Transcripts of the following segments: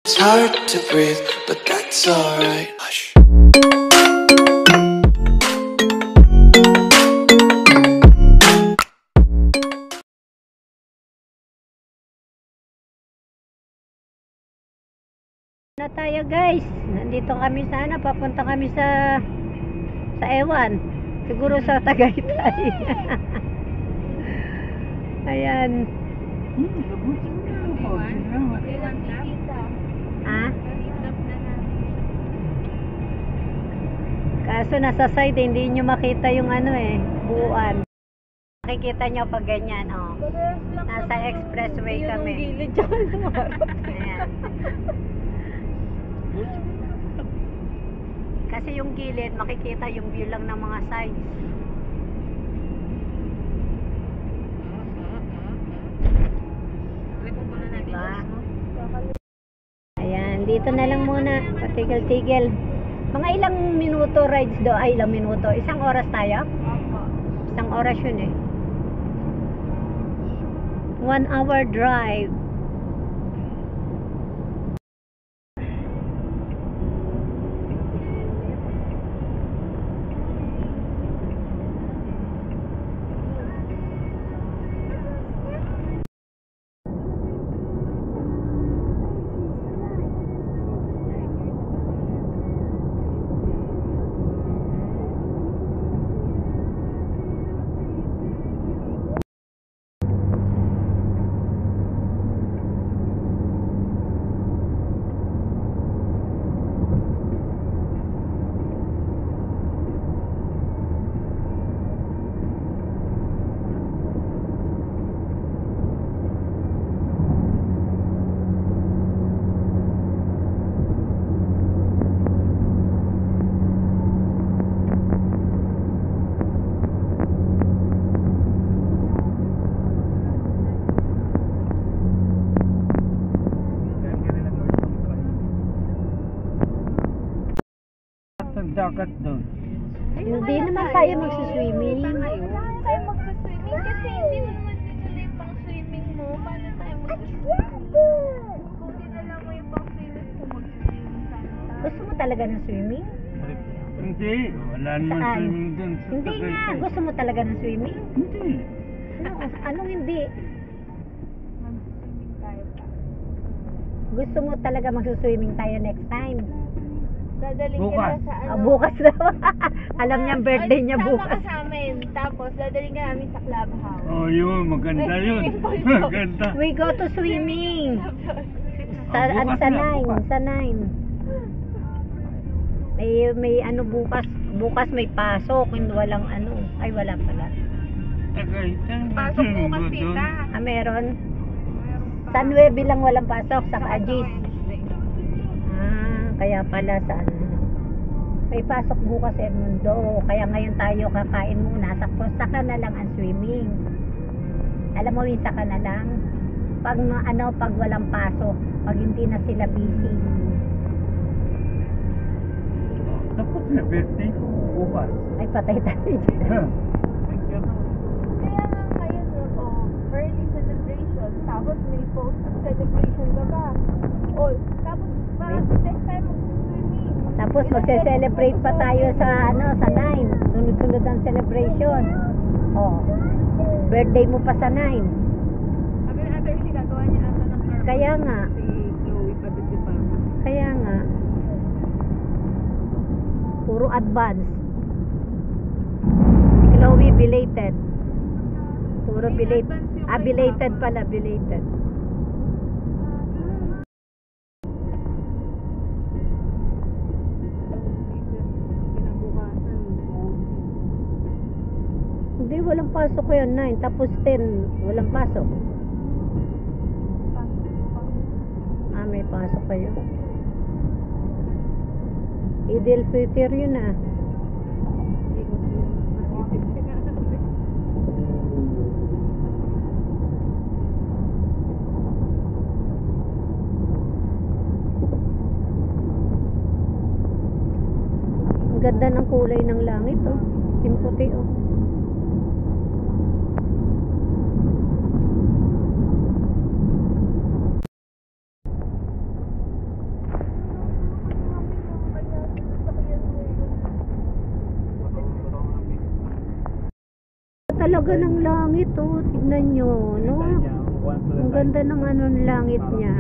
It's hard to breathe, but that's alright. Hush. Na tayo guys, nandito kami sana, papunta kami sa Ewan, siguro sa Tagaytay. Ayan. Ha? Kaso nasa side, hindi nyo makita yung ano buuan. Makikita nyo pag ganyan, oh. Nasa expressway kami. Ayan. Kasi yung gilid, makikita yung view lang ng mga sides. Diba? Ayan, dito na lang muna. Patigil-tigil. Mga ilang minuto rides do? Ay, ilang minuto. Isang oras tayo? Isang oras yun 1 hour drive. Dagat doon. Hindi naman tayo magsiswimming. Tayo magsiswimming kasi hindi mo naman dinala yung pang swimming mo. Paano tayo magsiswimming? Kung dinala mo yung pang swimming mo, magsiswimming sana. Gusto mo talaga ng swimming? Hindi, wala naman Saan? swimming doon sa Hindi nga, Tagaytay. gusto mo talaga ng swimming? Hindi. Anong hindi? Magsiswimming tayo pa. Gusto mo talaga magsiswimming tayo next time? Dadaling Bukas. kita sa ano. Bukas daw. Alam niya birthday niya Sama bukas. ka sa amin. Tapos dadaling ka namin sa clubhouse. Oh, yun, maganda yun. Maganda. We go to swimming. Sa, Oh, bukas sa na, 9, bukas. sa 9. May ano bukas may pasok, hindi walang ano. Ay wala pala. Tagaytay. Pasok bukas doon. tita. Meron. Sa 9 lang walang pasok, sa Agis. Kaya pala sa ano. May pasok bukas sa Edmundo. Kaya ngayon tayo kakain muna. Saka na lang ang swimming. Alam mo, saka na lang. Pag pag walang pasok, pag hindi na sila busy. Tapos na birthday ko bukas. Ay patay tayo dyan. Kaya nga ngayon, early celebration. Tapos may post-celebration ka ba? Oh, tapos parang next time mag-swimming. Tapos magse-celebrate pa tayo sa sa 9. Sunod-sunod ang celebration. Oh. Birthday mo pa sa 9. Sabi na ate, hindi gagawa niya ata ng car. Kaya nga. Si Chloe pati si Papa. Kaya nga. Puro advance. Si Chloe belated. Puro belated. Belated pala, belated. Hindi, walang pasok ko yun, 9. Tapos 10, walang pasok. May pasok kayo. Idil Fitr yun Ang ganda ng kulay ng langit, oh. Timputi, oh. talaga ng langit, oh. Tignan nyo, no? Ang ganda ng ano ng langit niya.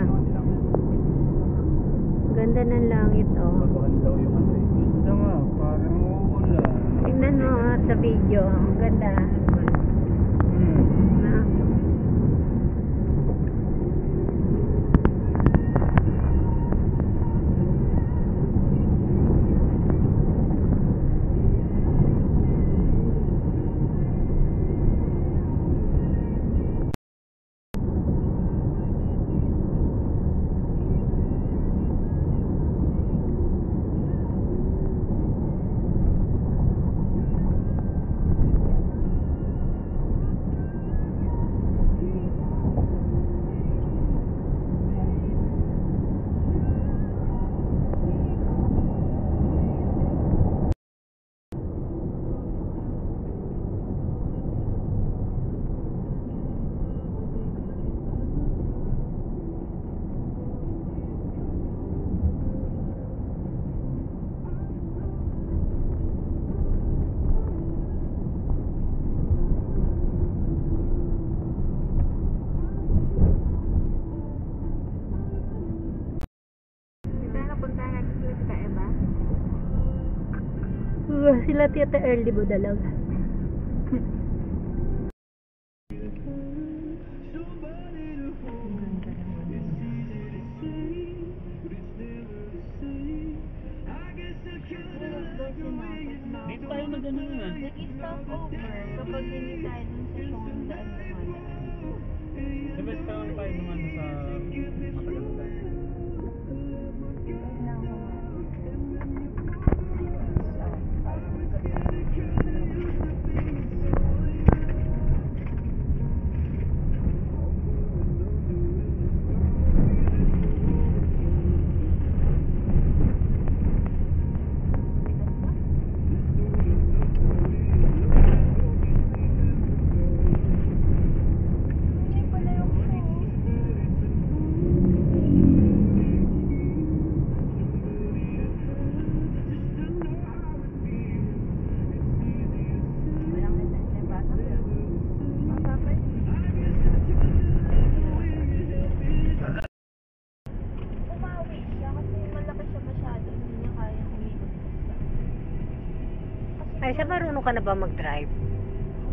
Ganda ng langit, oh. Ganda nga, parang uulan. Tignan mo sa video, ang ganda. Na? Sila Tita Early mo dalaga. Dito tayo mag-ano na. Nag-stop over kapag hindi tayo dun sa song daan naman. Sabes pa lang tayo naman sa matagal na tayo. Hindi pala yung walang detention ba? Mapapay. Umawi siya kasi malaki siya masyado. Hindi niya kayang uminom. Ay, sa marunong ka na ba mag-drive?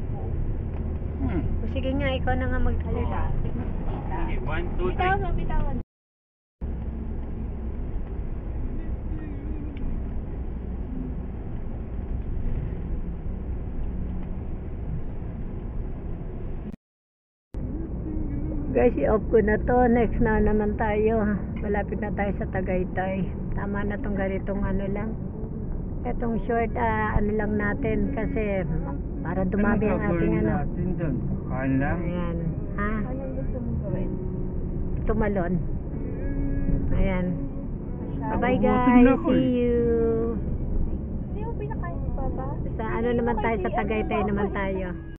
O, sige nga, ikaw na nga mag-drive. Okay, 1, 2, 3. Bitawan, bitawan. Guys, i-off ko na to. Next na naman tayo. Malapit na tayo sa Tagaytay. Tama na tong ganitong ano lang. Etong short, ano lang natin. Kasi para dumami ang ating ano. natin doon? Kakain lang. Ayan. Ha? Anong gusto mong gawin? Tumalon. Ayan. Bye-bye Nagugutom guys. na ako eh. See you. Hindi mo pinakain si Papa? Sa ano naman tayo, sa Tagaytay naman tayo.